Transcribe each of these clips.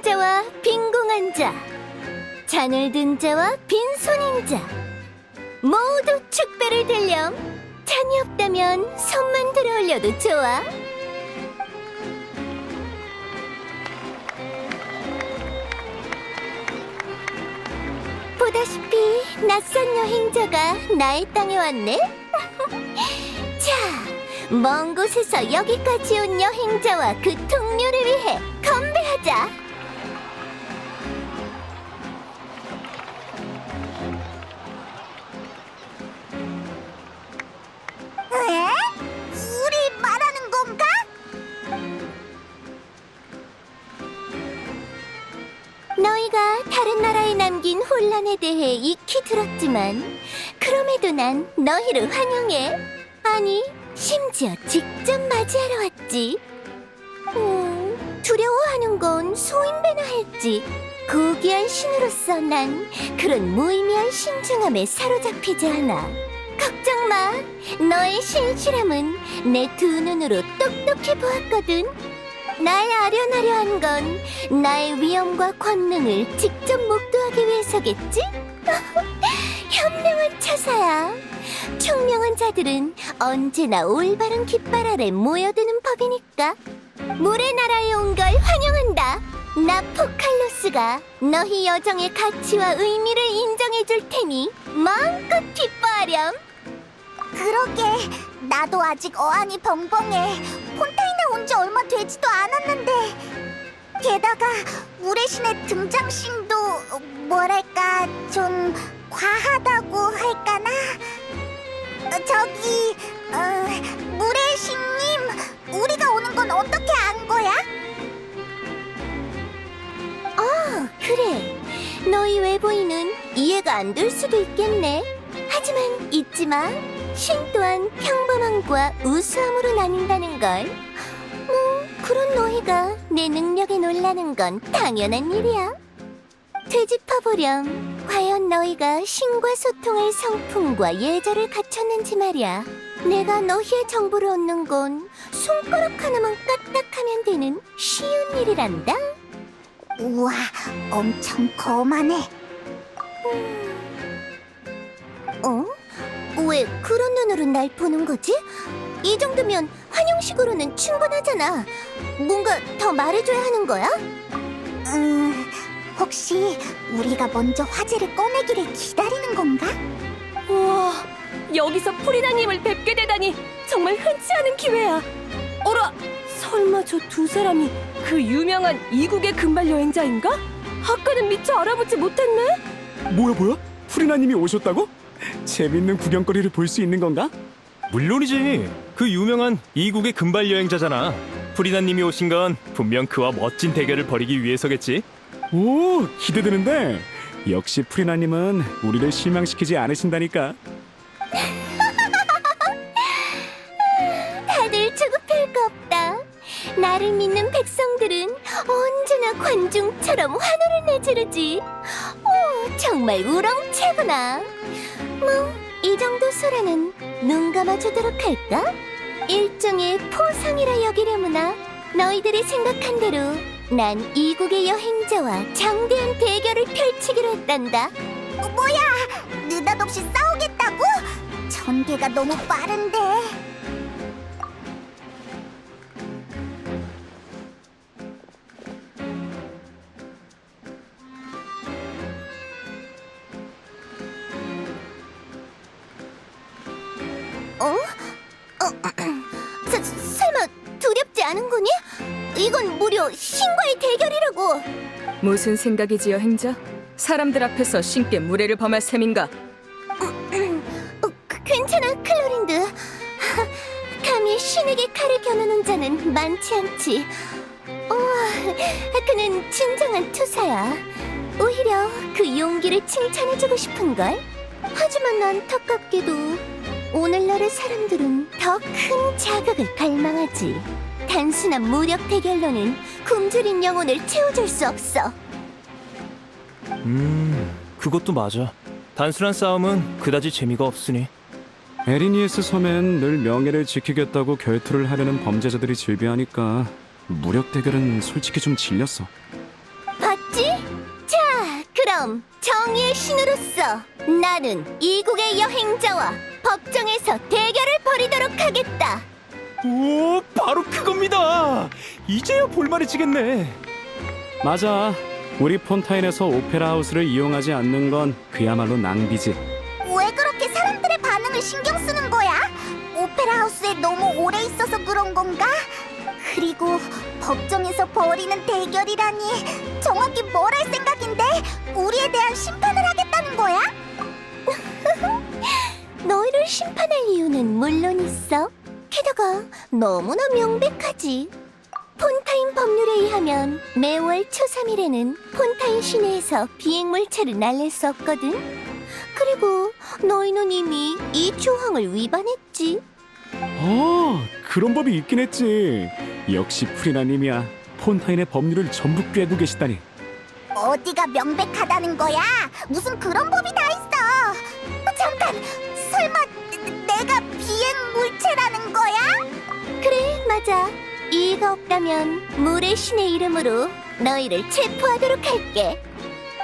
자와 빈궁한 자, 잔을 든 자와 빈손인 자 모두 축배를 들렴. 잔이 없다면 손만 들어 올려도 좋아. 보다시피 낯선 여행자가 나의 땅에 왔네. 자, 먼 곳에서 여기까지 온 여행자와 그 동료를 위해 건배하자. 에? 우리 말하는 건가? 너희가 다른 나라에 남긴 혼란에 대해 익히 들었지만 그럼에도 난 너희를 환영해. 아니, 심지어 직접 맞이하러 왔지. 두려워하는 건 소인배나 할지 고귀한 신으로서 난 그런 무의미한 신중함에 사로잡히지 않아. 걱정 마. 너의 신실함은 내 두 눈으로 똑똑히 보았거든. 날 아련하려 한 건 나의 위엄과 권능을 직접 목도하기 위해서겠지? 현명한 처사야. 총명한 자들은 언제나 올바른 깃발 아래 모여드는 법이니까. 물의 나라에 온 걸 환영한다. 나 포칼로스가 너희 여정의 가치와 의미를 인정해 줄 테니 마음껏 기뻐하렴. 그러게, 나도 아직 어안이 벙벙해. 폰타인에 온 지 얼마 되지도 않았는데. 게다가 물의 신의 등장신도 뭐랄까 좀 과하다고 할까나? 저기 물의 신님, 우리가 오는 건 어떻게 안 거야? 그래, 너희 외부인은 이해가 안 될 수도 있겠네. 하지만 잊지 마. 신 또한 평범함과 우수함으로 나뉜다는 걸. 그런 너희가 내 능력에 놀라는 건 당연한 일이야. 되짚어보렴. 과연 너희가 신과 소통할 성품과 예절을 갖췄는지 말이야. 내가 너희의 정보를 얻는 건 손가락 하나만 까딱하면 되는 쉬운 일이란다. 우와, 엄청 거만해. 왜 그런 눈으로 날 보는 거지? 이 정도면 환영식으로는 충분하잖아. 뭔가 더 말해줘야 하는 거야? 혹시 우리가 먼저 화제를 꺼내기를 기다리는 건가? 우와, 여기서 프리나님을 뵙게 되다니 정말 흔치 않은 기회야. 어라, 설마 저 두 사람이 그 유명한 이국의 금발 여행자인가? 아까는 미처 알아보지 못했네. 뭐야? 프리나님이 오셨다고? 재밌는 구경거리를 볼 수 있는 건가? 물론이지. 그 유명한 이국의 금발 여행자잖아. 프리나님이 오신 건 분명 그와 멋진 대결을 벌이기 위해서겠지. 오, 기대되는데. 역시 프리나님은 우리를 실망시키지 않으신다니까. 다들 조급할 거 없다. 나를 믿는 백성들은 언제나 관중처럼 환호를 내지르지. 정말 우렁차구나. 이 정도 소라는 눈 감아주도록 할까? 일종의 포상이라 여기려무나. 너희들이 생각한 대로 난 이국의 여행자와 장대한 대결을 펼치기로 했단다. 뭐야, 느닷없이 싸우겠다고? 전개가 너무 빠른데. 설마 두렵지 않은 거니? 이건 무려 신과의 대결이라고. 무슨 생각이지, 여행자? 사람들 앞에서 신께 무례를 범할 셈인가? 괜찮아, 클로린드. 감히 신에게 칼을 겨누는 자는 많지 않지. 그는 진정한 투사야. 오히려 그 용기를 칭찬해주고 싶은걸. 하지만 안타깝게도 오늘날의 사람들은 더 큰 자극을 갈망하지. 단순한 무력 대결로는 굶주린 영혼을 채워줄 수 없어. 그것도 맞아. 단순한 싸움은 그다지 재미가 없으니. 에리니에스 섬엔 늘 명예를 지키겠다고 결투를 하려는 범죄자들이 즐비하니까 무력 대결은 솔직히 좀 질렸어. 그럼 정의의 신으로서 나는 이국의 여행자와 법정에서 대결을 벌이도록 하겠다. 오, 바로 그겁니다. 이제야 볼만해지겠네. 맞아. 우리 폰타인에서 오페라 하우스를 이용하지 않는 건 그야말로 낭비지. 왜 그렇게 사람들의 반응을 신경 쓰는 거야? 오페라 하우스에 너무 오래 있어서 그런 건가? 그리고 법정에서 벌이는 대결이라니 정확히 뭘 할 생각인데 우리에 대한 심판을 하겠다는 거야? 너희를 심판할 이유는 물론 있어. 게다가 너무나 명백하지. 폰타인 법률에 의하면 매월 초 3일에는 폰타인 시내에서 비행물체를 날릴 수 없거든. 그리고 너희는 이미 이 조항을 위반했지. 그런 법이 있긴 했지. 역시 프리나님이야. 폰타인의 법률을 전부 꿰고 계시다니. 어디가 명백하다는 거야? 무슨 그런 법이 다 있어? 잠깐, 설마 내가 비행 물체라는 거야? 그래, 맞아. 이의가 없다면 물의 신의 이름으로 너희를 체포하도록 할게.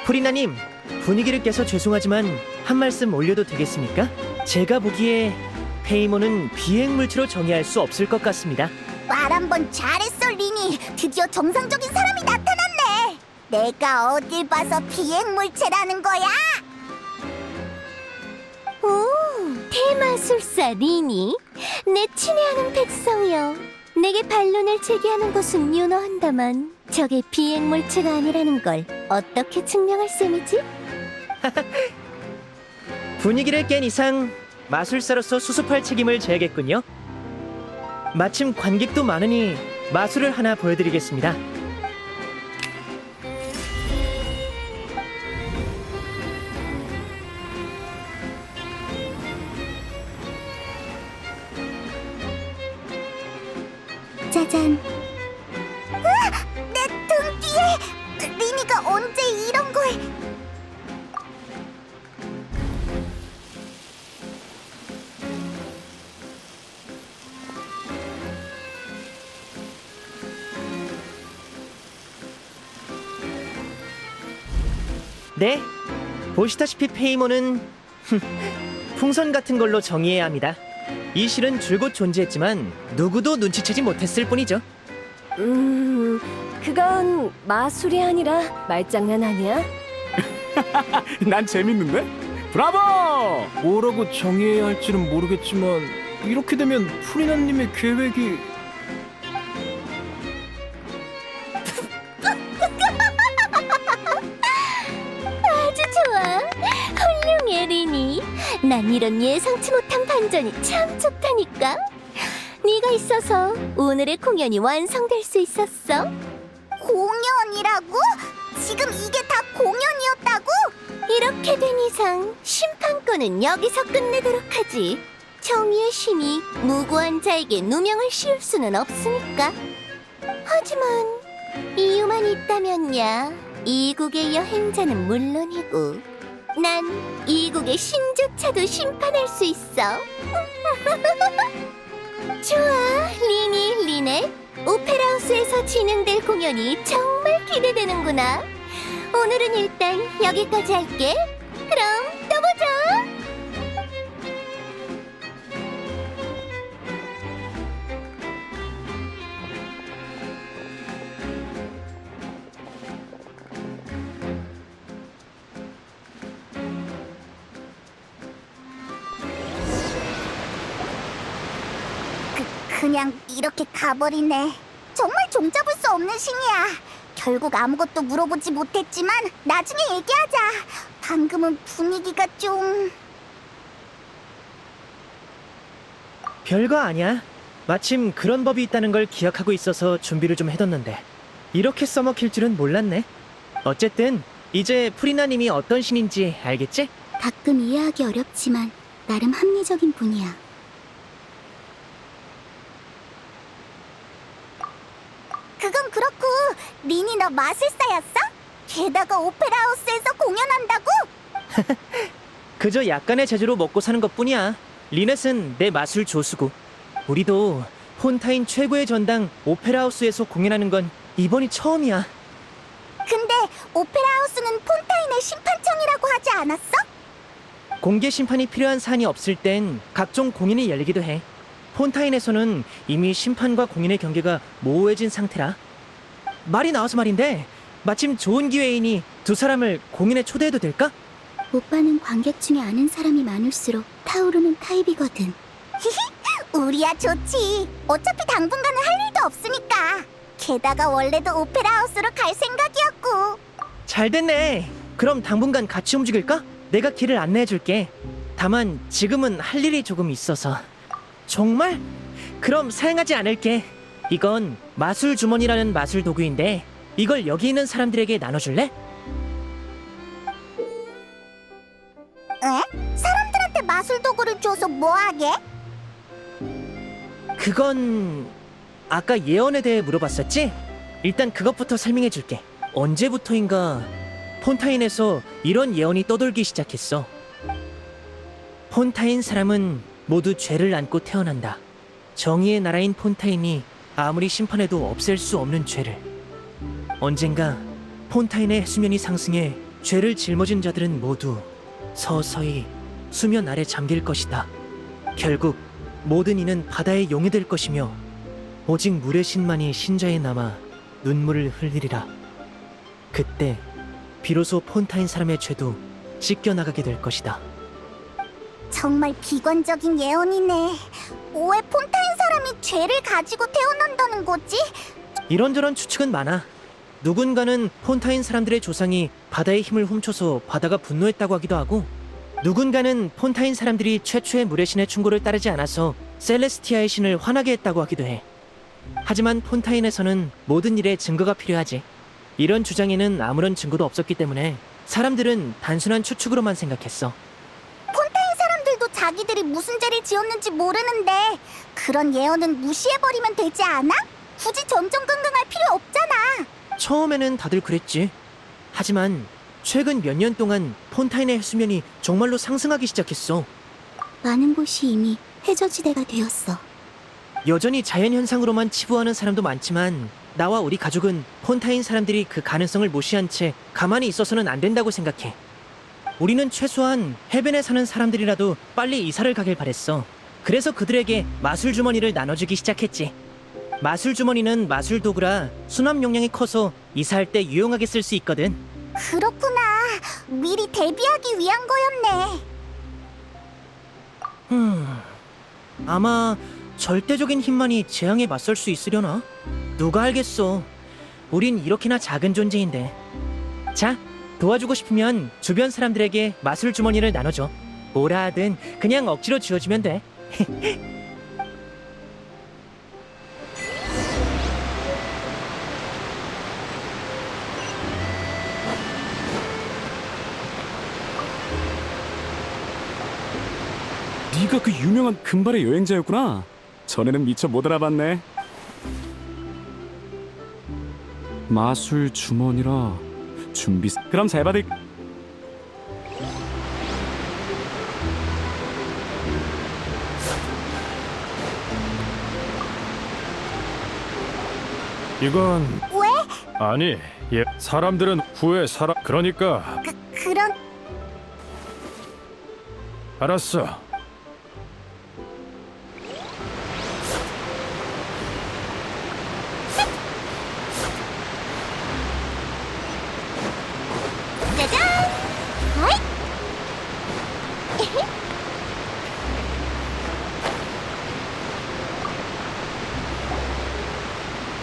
프리나님, 분위기를 깨서 죄송하지만 한 말씀 올려도 되겠습니까? 제가 보기에 페이몬은 비행물체로 정의할 수 없을 것 같습니다. 말 한 번 잘했어, 리니. 드디어 정상적인 사람이 나타났네. 내가 어딜 봐서 비행 물체라는 거야? 오, 대마술사 리니. 내 친애하는 백성이여. 내게 반론을 제기하는 것은 윤허한다만 저게 비행물체가 아니라는 걸 어떻게 증명할 셈이지? 분위기를 깬 이상 마술사로서 수습할 책임을 져야겠군요. 마침 관객도 많으니 마술을 하나 보여드리겠습니다. 짜잔. 내 등 뒤에 리니가 언제 이런 걸? 네, 보시다시피 페이몬은 풍선 같은 걸로 정의해야 합니다. 이 실은 줄곧 존재했지만 누구도 눈치채지 못했을 뿐이죠. 그건 마술이 아니라 말장난 아니야? 난 재밌는데? 브라보! 뭐라고 정의해야 할지는 모르겠지만 이렇게 되면 프리나님의 계획이 아주 좋아. 훌륭해, 리니. 난 이런 예상치 못한 반전이 참 좋다니까. 네가 있어서 오늘의 공연이 완성될 수 있었어. 공연이라고? 지금 이게 다 공연이었다고? 이렇게 된 이상 심판권은 여기서 끝내도록 하지. 정의의 신이 무고한 자에게 누명을 씌울 수는 없으니까. 하지만 이유만 있다면야 이국의 여행자는 물론이고 난 이국의 신조차도 심판할 수 있어. 좋아, 리니, 리넷. 오페라하우스에서 진행될 공연이 정말 기대되는구나. 오늘은 일단 여기까지 할게. 그럼 또 보자. 그냥 이렇게 가버리네. 정말 종잡을 수 없는 신이야. 결국 아무것도 물어보지 못했지만 나중에 얘기하자. 방금은 분위기가 좀... 별거 아니야. 마침 그런 법이 있다는 걸 기억하고 있어서 준비를 좀 해뒀는데 이렇게 써먹힐 줄은 몰랐네. 어쨌든 이제 프리나님이 어떤 신인지 알겠지? 가끔 이해하기 어렵지만 나름 합리적인 분이야. 그건 그렇고 리니 너 마술사였어? 게다가 오페라하우스에서 공연한다고? 그저 약간의 재주로 먹고 사는 것뿐이야. 리넷은 내 마술 조수고 우리도 폰타인 최고의 전당 오페라하우스에서 공연하는 건 이번이 처음이야. 근데 오페라 하우스는 폰타인의 심판청이라고 하지 않았어? 공개 심판이 필요한 사안이 없을 땐 각종 공연이 열리기도 해. 폰타인에서는 이미 심판과 공연의 경계가 모호해진 상태라. 말이 나와서 말인데 마침 좋은 기회이니 두 사람을 공연에 초대해도 될까? 오빠는 관객 중에 아는 사람이 많을수록 타오르는 타입이거든. 우리야 좋지. 어차피 당분간은 할 일도 없으니까. 게다가 원래도 오페라 하우스로 갈 생각이었고. 잘 됐네. 그럼 당분간 같이 움직일까? 내가 길을 안내해줄게. 다만 지금은 할 일이 조금 있어서. 정말? 그럼 사양하지 않을게. 이건 마술 주머니라는 마술 도구인데 이걸 여기 있는 사람들에게 나눠줄래? 에? 사람들한테 마술 도구를 줘서 뭐하게? 그건 아까 예언에 대해 물어봤었지? 일단 그것부터 설명해줄게. 언제부터인가 폰타인에서 이런 예언이 떠돌기 시작했어. 폰타인 사람은 모두 죄를 안고 태어난다. 정의의 나라인 폰타인이 아무리 심판해도 없앨 수 없는 죄를. 언젠가 폰타인의 수면이 상승해 죄를 짊어진 자들은 모두 서서히 수면 아래 잠길 것이다. 결국 모든 이는 바다의 용이 될 것이며 오직 물의 신만이 신자에 남아 눈물을 흘리리라. 그때 비로소 폰타인 사람의 죄도 씻겨나가게 될 것이다. 정말 비관적인 예언이네. 왜 폰타인 사람이 죄를 가지고 태어난다는 거지? 이런저런 추측은 많아. 누군가는 폰타인 사람들의 조상이 바다의 힘을 훔쳐서 바다가 분노했다고 하기도 하고, 누군가는 폰타인 사람들이 최초의 물의 신의 충고를 따르지 않아서 셀레스티아의 신을 화나게 했다고 하기도 해. 하지만 폰타인에서는 모든 일에 증거가 필요하지. 이런 주장에는 아무런 증거도 없었기 때문에 사람들은 단순한 추측으로만 생각했어. 폰타인 사람들도 자기들이 무슨 죄를 지었는지 모르는데 그런 예언은 무시해버리면 되지 않아? 굳이 전전긍긍할 필요 없잖아. 처음에는 다들 그랬지. 하지만 최근 몇 년 동안 폰타인의 해수면이 정말로 상승하기 시작했어. 많은 곳이 이미 해저지대가 되었어. 여전히 자연현상으로만 치부하는 사람도 많지만 나와 우리 가족은 폰타인 사람들이 그 가능성을 무시한 채 가만히 있어서는 안 된다고 생각해. 우리는 최소한 해변에 사는 사람들이라도 빨리 이사를 가길 바랬어. 그래서 그들에게 마술 주머니를 나눠주기 시작했지. 마술 주머니는 마술 도구라 수납 용량이 커서 이사할 때 유용하게 쓸 수 있거든. 그렇구나. 미리 대비하기 위한 거였네. 아마 절대적인 힘만이 재앙에 맞설 수 있으려나? 누가 알겠어. 우린 이렇게나 작은 존재인데. 자, 도와주고 싶으면 주변 사람들에게 마술 주머니를 나눠줘. 뭐라 하든 그냥 억지로 쥐어주면 돼. 네가 그 유명한 금발의 여행자였구나. 전에는 미처 못 알아봤네. 마술 주머니라 준비. 그럼 잘 받을. 이건 왜? 아니, 사람들은 후에 그러니까 그런 알았어. 짜잔! 아이!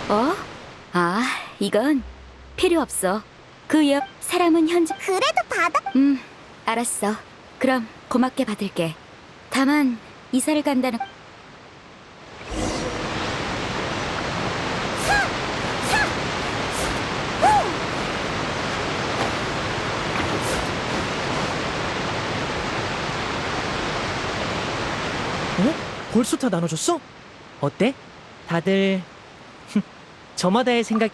어? 아, 이건 필요 없어. 그 옆 사람은 현재. 그래도 받아. 알았어. 그럼 고맙게 받을게. 다만 이사를 간다는. 벌써 다 나눠줬어? 어때? 다들 저마다의 생각.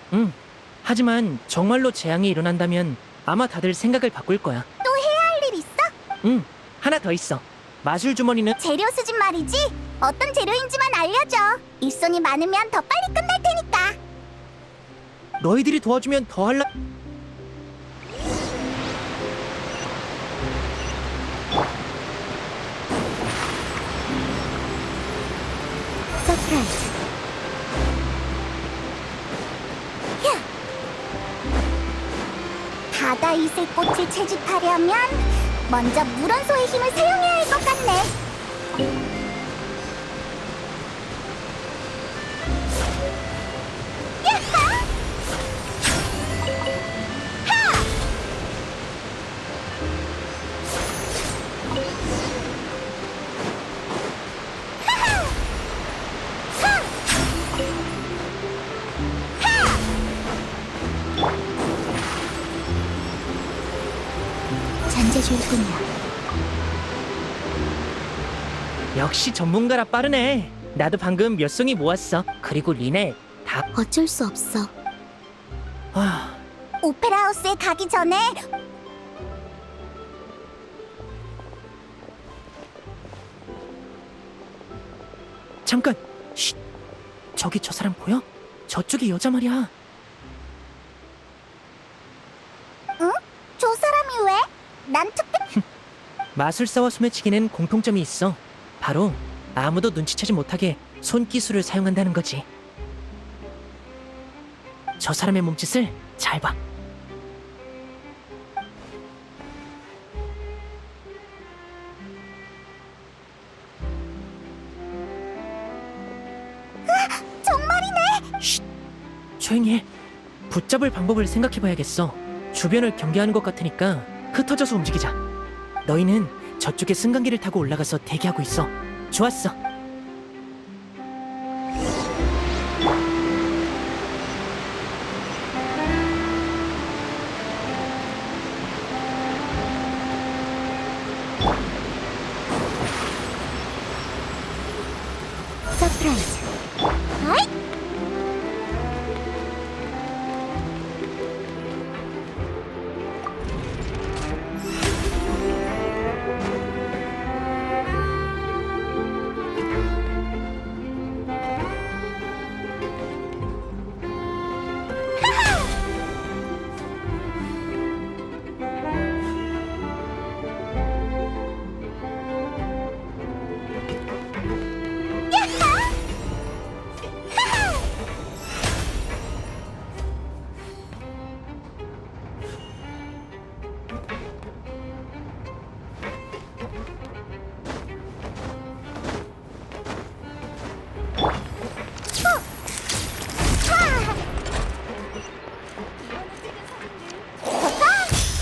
하지만 정말로 재앙이 일어난다면 아마 다들 생각을 바꿀 거야. 또 해야 할 일 있어? 하나 더 있어. 마술 주머니는 재료 수집 말이지? 어떤 재료인지만 알려줘. 일손이 많으면 더 빨리 끝날 테니까. 너희들이 도와주면 더 할라. 바다 이슬꽃을 채집하려면 먼저 물원소의 힘을 사용해야 할 것 같네. 야하! 하! 하하! 하! 잔재주의꾼이야. 역시 전문가라 빠르네. 나도 방금 몇 송이 모았어. 그리고 리네 다. 어쩔 수 없어. 아, 오페라 하우스에 가기 전에 잠깐. 쉿. 저기 저 사람 보여? 저쪽이 여자 말이야. 저 사람이 왜? 난 특별 마술사와 소매치기는 공통점이 있어. 바로 아무도 눈치채지 못하게 손기술을 사용한다는 거지. 저 사람의 몸짓을 잘 봐. 정말이네. 쉿! 조용히 해. 붙잡을 방법을 생각해봐야겠어. 주변을 경계하는 것 같으니까 흩어져서 움직이자. 너희는 저쪽에 승강기를 타고 올라가서 대기하고 있어. 좋았어. 서프라이즈. 아이!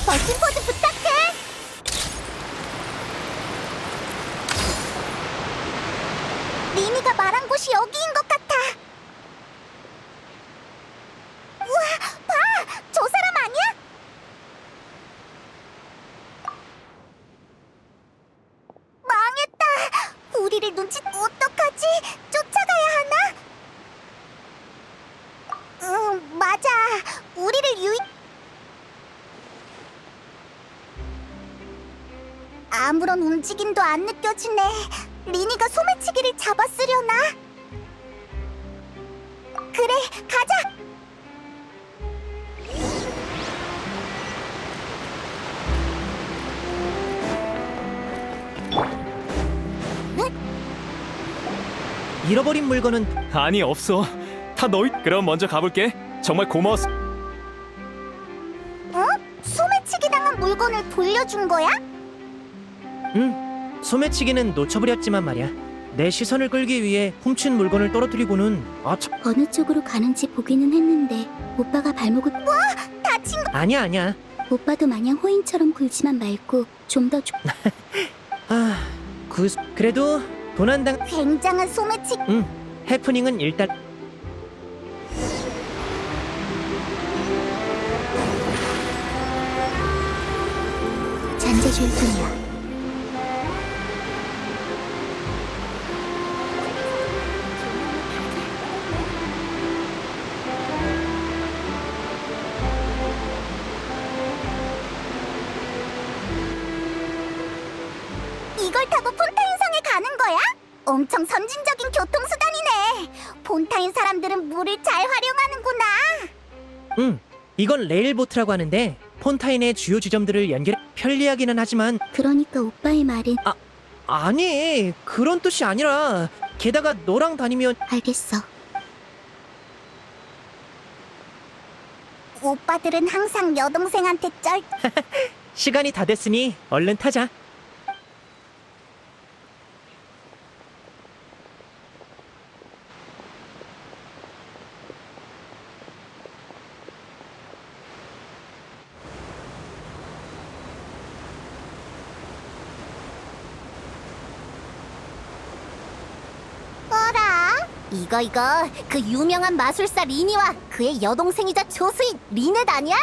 버튼 포즈 부탁해. 리니가 말한 곳이 여기인 것 같아. 우와, 봐! 저 사람 아니야? 망했다. 우리를 눈치 어떡하지? 쫓아가야 하나? 맞아. 우리를 아무런 움직임도 안 느껴지네. 리니가 소매치기를 잡았으려나? 그래, 가자! 잃어버린 물건은 아니 없어. 다 너희. 그럼 먼저 가볼게. 정말 고마웠어. 어? 소매치기 당한 물건을 돌려준 거야? 소매치기는 놓쳐버렸지만 말이야. 내 시선을 끌기 위해 훔친 물건을 떨어뜨리고는 어느 쪽으로 가는지 보기는 했는데 오빠가 발목을 다친 거 아니야. 오빠도 마냥 호인처럼 굴지만 말고 좀 더 그래도 도난당 굉장한 소매치기. 해프닝은 일단 잔재주의꾼이야. 이걸 타고 폰타인성에 가는 거야? 엄청 선진적인 교통수단이네. 폰타인 사람들은 물을 잘 활용하는구나. 이건 레일보트라고 하는데 폰타인의 주요 지점들을 연결해 편리하기는 하지만 그러니까 오빠의 말은 아니 그런 뜻이 아니라 게다가 너랑 다니면 알겠어. 오빠들은 항상 여동생한테 시간이 다 됐으니 얼른 타자. 어라? 이거 그 유명한 마술사 리니와 그의 여동생이자 조수인 리넷 아니야?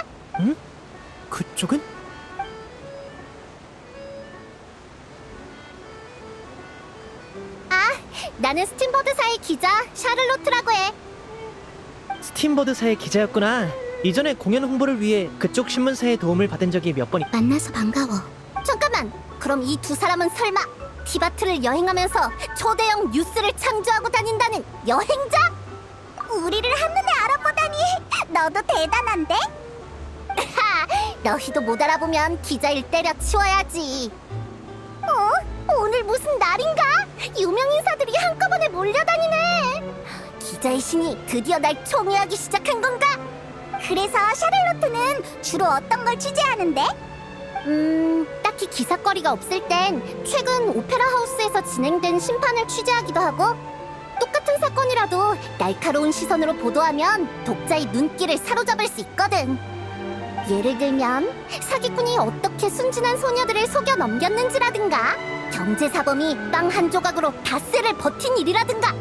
그쪽은? 나는 스팀버드사의 기자 샤를로트라고 해. 스팀버드사의 기자였구나. 이전에 공연 홍보를 위해 그쪽 신문사의 도움을 받은 적이 몇 번 있... 만나서 반가워. 잠깐만. 그럼 이 두 사람은 설마 티바트를 여행하면서 초대형 뉴스를 창조하고 다닌다는 여행자? 우리를 한눈에 알아보다니 너도 대단한데? 너희도 못 알아보면 기자일 때려치워야지. 오늘 무슨 날인가? 유명 인사들이 한꺼번에 몰려다니네. 기자의 신이 드디어 날 총애하기 시작한 건가? 그래서 샤를로트는 주로 어떤 걸 취재하는데? 딱히 기사거리가 없을 땐 최근 오페라 하우스에서 진행된 심판을 취재하기도 하고, 똑같은 사건이라도 날카로운 시선으로 보도하면 독자의 눈길을 사로잡을 수 있거든. 예를 들면 사기꾼이 어떻게 순진한 소녀들을 속여 넘겼는지라든가, 경제사범이 빵 한 조각으로 닷새를 버틴 일이라든가.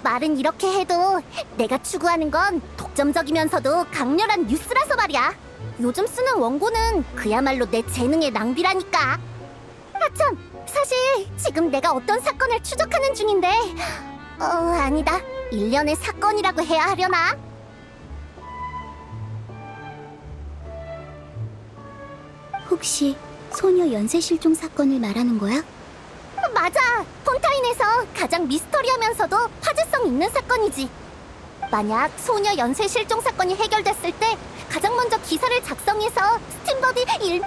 말은 이렇게 해도 내가 추구하는 건 독점적이면서도 강렬한 뉴스라서 말이야. 요즘 쓰는 원고는 그야말로 내 재능의 낭비라니까. 아참, 사실 지금 내가 어떤 사건을 추적하는 중인데, 아니다. 일련의 사건이라고 해야 하려나? 혹시 소녀 연쇄 실종 사건을 말하는 거야? 맞아. 폰타인에서 가장 미스터리하면서도 화제성 있는 사건이지. 만약 소녀 연쇄 실종 사건이 해결됐을 때 가장 먼저 기사를 작성해서 스팀버드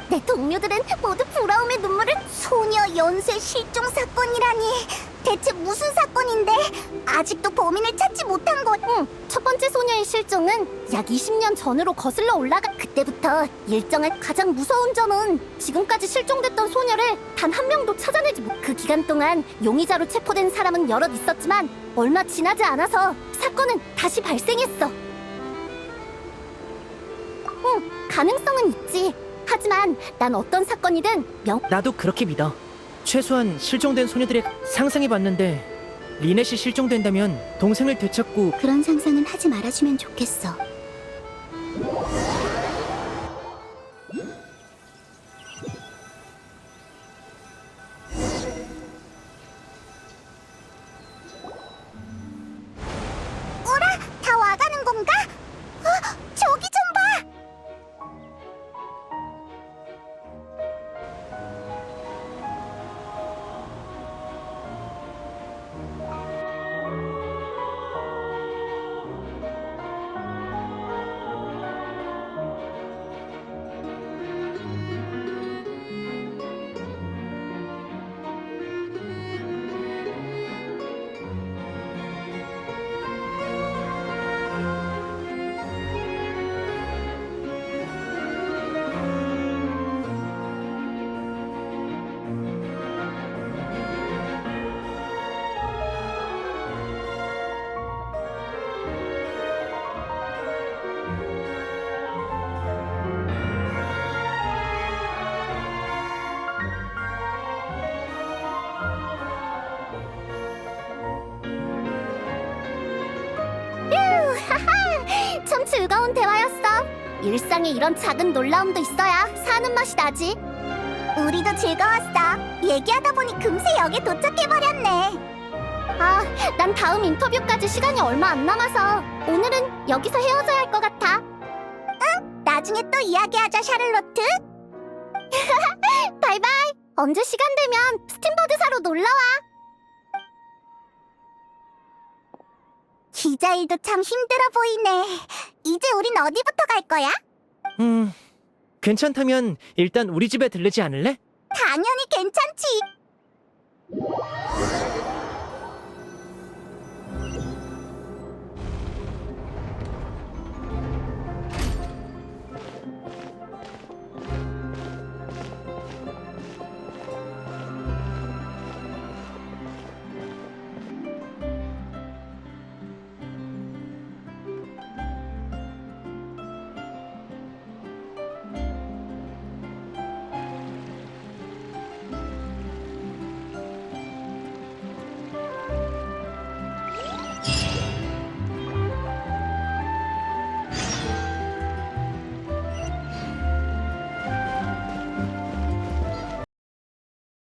내 동료들은 모두 부러움의 눈물을. 소녀 연쇄 실종 사건이라니 대체 무슨 사건인데 아직도 범인을 찾지 못한 것? 첫 번째 소녀의 실종은 약 20년 전으로 거슬러 올라가. 그때부터 일정한 가장 무서운 점은 지금까지 실종됐던 소녀를 단 한 명도 찾아내지 못. 그 기간 동안 용의자로 체포된 사람은 여럿 있었지만 얼마 지나지 않아서 사건은 다시 발생했어. 가능성은 있지. 하지만 난 어떤 사건이든 나도 그렇게 믿어. 최소한 실종된 소녀들의 상상해봤는데 리넷이 실종된다면 동생을 되찾고 그런 상상은 하지 말아주면 좋겠어. 어라? 다 와가는 건가? 저기 좀 봐! 참 즐거운 대화였어. 일상에 이런 작은 놀라움도 있어야 사는 맛이 나지. 우리도 즐거웠어. 얘기하다 보니 금세 역에 도착해버렸네. 난 다음 인터뷰까지 시간이 얼마 안 남아서 오늘은 여기서 헤어져야 할 것 같아. 나중에 또 이야기하자, 샤를로트. 바이바이. 언제 시간 되면 스팀버드사로 놀러와. 기자일도 참 힘들어 보이네. 이제 우린 어디부터 갈 거야? 괜찮다면 일단 우리 집에 들르지 않을래? 당연히 괜찮지.